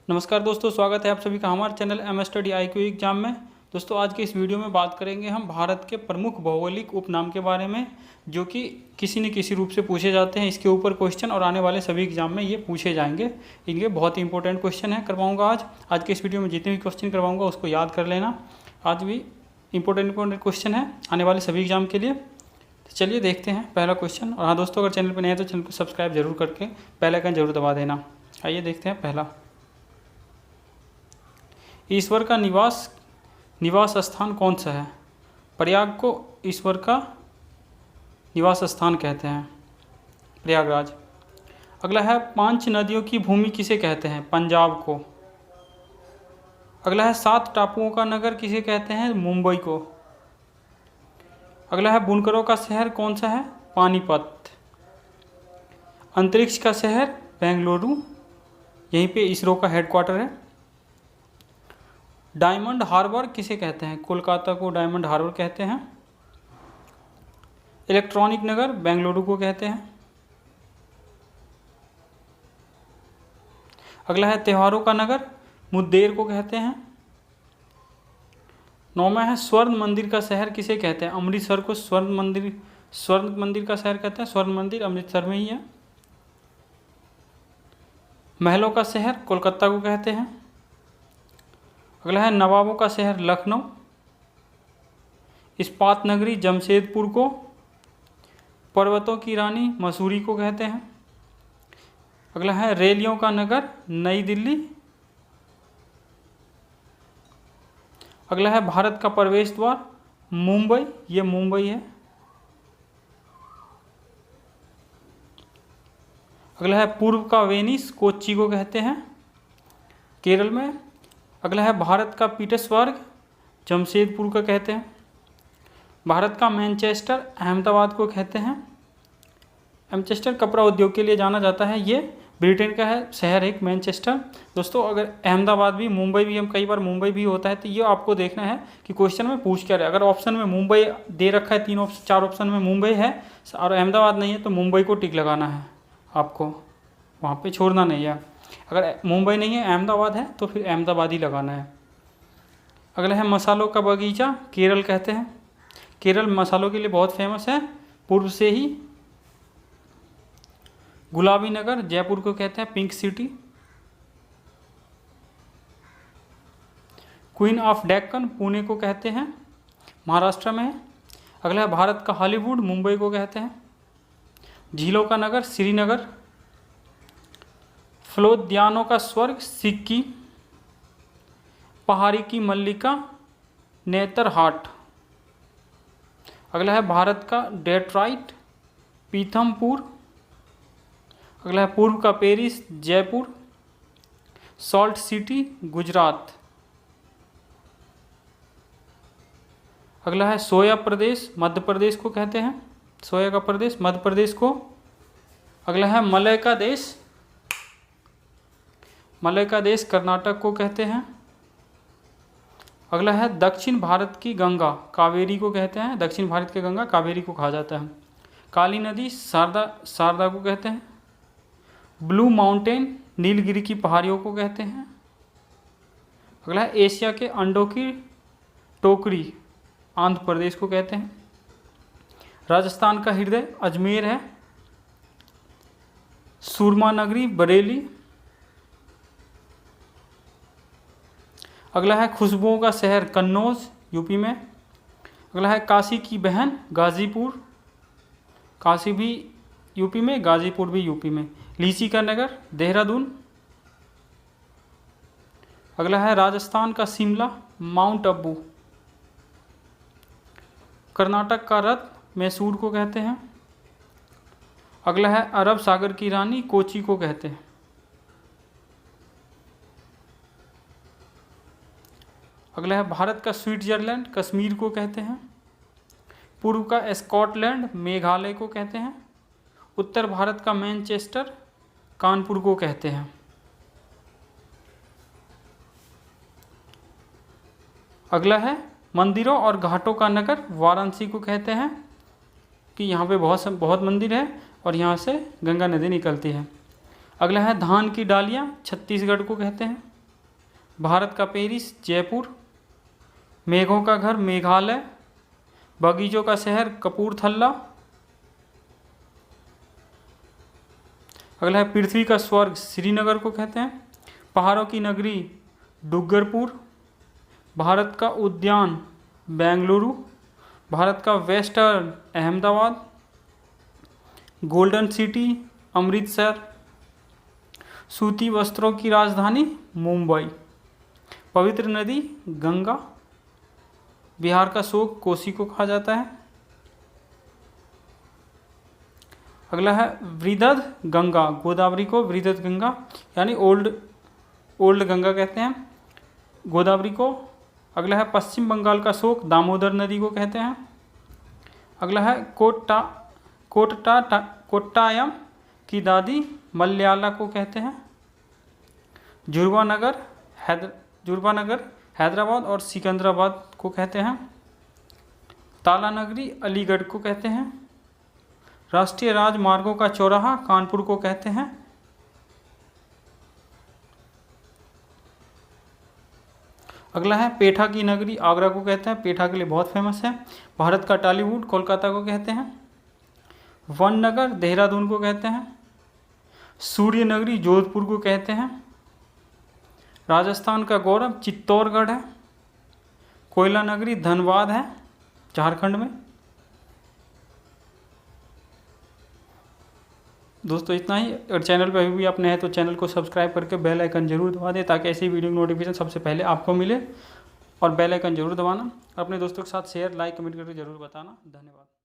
नमस्कार दोस्तों, स्वागत है आप सभी का हमारे channel M study IQ exam में। दोस्तों आज के इस वीडियो में बात करेंगे हम भारत के प्रमुख भौगोलिक उपनाम के बारे में, जो कि किसी न किसी रूप से पूछे जाते हैं। इसके ऊपर क्वेश्चन और आने वाले सभी एग्जाम में ये पूछे जाएंगे। इनके बहुत ही इंपॉर्टेंट क्वेश्चन है करवाऊँगा आज के इस वीडियो में जितने भी क्वेश्चन करवाऊँगा उसको याद कर लेना। आज भी इंपॉर्टेंट क्वेश्चन है आने वाले सभी एग्जाम के लिए। तो चलिए देखते हैं पहला क्वेश्चन। और हाँ दोस्तों, अगर चैनल पर नए हैं तो चैनल को सब्सक्राइब जरूर करके बेल आइकन जरूर दबा देना। आइए देखते हैं पहला। ईश्वर का निवास स्थान कौन सा है? प्रयाग को ईश्वर का निवास स्थान कहते हैं, प्रयागराज। अगला है, 5 नदियों की भूमि किसे कहते हैं? पंजाब को। अगला है, 7 टापुओं का नगर किसे कहते हैं? मुंबई को। अगला है, बुनकरों का शहर कौन सा है? पानीपत। अंतरिक्ष का शहर बेंगलुरु, यहीं पे इसरो का हेडक्वार्टर है। डायमंड हार्बर किसे कहते हैं? कोलकाता को डायमंड हार्बर कहते हैं। इलेक्ट्रॉनिक नगर बेंगलुरु को कहते हैं। अगला है, त्योहारों का नगर मुद्देर को कहते हैं। 9वां है, स्वर्ण मंदिर का शहर किसे कहते हैं? अमृतसर को स्वर्ण मंदिर का शहर कहते हैं। स्वर्ण मंदिर अमृतसर में ही है। महलों का शहर कोलकाता को कहते हैं। अगला है, नवाबों का शहर लखनऊ। इस्पात नगरी जमशेदपुर को। पर्वतों की रानी मसूरी को कहते हैं। अगला है, रेलियों का नगर नई दिल्ली। अगला है, भारत का प्रवेश द्वार मुंबई, ये मुंबई है। अगला है, पूर्व का वेनिस कोच्चि को कहते हैं, केरल में। अगला है, भारत का पीटर्सबर्ग जमशेदपुर को कहते हैं। भारत का मैनचेस्टर अहमदाबाद को कहते हैं। मैनचेस्टर कपड़ा उद्योग के लिए जाना जाता है। ये ब्रिटेन का है शहर एक मैनचेस्टर। दोस्तों अगर अहमदाबाद भी, मुंबई भी, हम कई बार मुंबई भी होता है, तो ये आपको देखना है कि क्वेश्चन में पूछ क्या रहे। अगर ऑप्शन में मुंबई दे रखा है, 4 ऑप्शन में मुंबई है और अहमदाबाद नहीं है, तो मुंबई को टिक लगाना है आपको, वहाँ पे छोड़ना नहीं है। अगर मुंबई नहीं है, अहमदाबाद है, तो फिर अहमदाबाद ही लगाना है। अगला है, मसालों का बगीचा केरल कहते हैं। केरल मसालों के लिए बहुत फेमस है पूर्व से ही। गुलाबी नगर जयपुर को कहते हैं, pink city. Queen of Deccan Pune को कहते हैं, महाराष्ट्र में है। अगला है, भारत का हॉलीवुड मुंबई को कहते हैं। झीलों का नगर श्रीनगर। फलोद्यानों का स्वर्ग सिक्किम। पहाड़ी की मल्लिका नेतरहाट। अगला है, भारत का डेट्रॉइट पीथमपुर। अगला है, पूर्व का Paris Jaipur. Salt city Gujarat. अगला है, सोया प्रदेश मध्य प्रदेश को कहते हैं, सोया का प्रदेश मध्य प्रदेश को। अगला है, मलय का देश कर्नाटक को कहते हैं। अगला है, दक्षिण भारत की गंगा कावेरी को कहते हैं। दक्षिण भारत की गंगा कावेरी को कहा जाता है। काली नदी शारदा को कहते हैं। ब्लू माउंटेन नीलगिरी की पहाड़ियों को कहते हैं। अगला है, एशिया के अंडों की टोकरी आंध्र प्रदेश को कहते हैं। राजस्थान का हृदय अजमेर है। सुरमा नगरी बरेली। अगला है, खुशबुओं का शहर कन्नौज यूपी में। अगला है, काशी की बहन गाजीपुर। काशी भी यूपी में, गाजीपुर भी यूपी में। लीची का नगर देहरादून। अगला है, राजस्थान का शिमला माउंट आबू। कर्नाटक का रथ मैसूर को कहते हैं। अगला है, अरब सागर की रानी कोची को कहते हैं। अगला है, भारत का स्विट्जरलैंड कश्मीर को कहते हैं। पूर्व का स्कॉटलैंड मेघालय को कहते हैं। उत्तर भारत का मैनचेस्टर कानपुर को कहते हैं। अगला है, मंदिरों और घाटों का नगर वाराणसी को कहते हैं, कि यहाँ पे बहुत मंदिर है और यहाँ से गंगा नदी निकलती है। अगला है, धान की डालियाँ छत्तीसगढ़ को कहते हैं। भारत का पेरिस जयपुर। मेघों का घर मेघालय। बगीचों का शहर कपूरथला। अगला है पृथ्वी का स्वर्ग श्रीनगर को कहते हैं। पहाड़ों की नगरी डूंगरपुर। भारत का उद्यान बेंगलुरु। भारत का western Ahmedabad. Golden city Amritsar. सूती वस्त्रों की राजधानी मुंबई। पवित्र नदी गंगा। बिहार का शोक कोसी को कहा जाता है। अगला है वृहद गंगा। गोदावरी को वृहद गंगा यानी ओल्ड गंगा कहते हैं गोदावरी को। अगला है पश्चिम बंगाल का शोक दामोदर नदी को कहते हैं। अगला है कोट्टायम की दादी मलयाला को कहते हैं। जुर्वानगर हैदराबाद और सिकंदराबाद को कहते हैं। ताला नगरी अलीगढ़ को कहते हैं। राष्ट्रीय राजमार्गों का चौराहा कानपुर को कहते हैं। अगला है पेठा की नगरी आगरा को कहते हैं। पेठा के लिए बहुत फेमस है। भारत का टॉलीवुड कोलकाता को कहते हैं। वन नगर देहरादून को कहते हैं। सूर्य नगरी जोधपुर को कहते हैं। राजस्थान का गौरव चित्तौड़गढ़ है। कोयला नगरी धनबाद है झारखंड में। दोस्तों इतना ही। अगर चैनल पर अभी भी आप नए हैं तो चैनल को सब्सक्राइब करके बेल आइकन जरूर दबा दें ताकि ऐसी वीडियो की नोटिफिकेशन सबसे पहले आपको मिले। और बेल आइकन जरूर दबाना। अपने दोस्तों के साथ शेयर लाइक कमेंट करके जरूर बताना। धन्यवाद।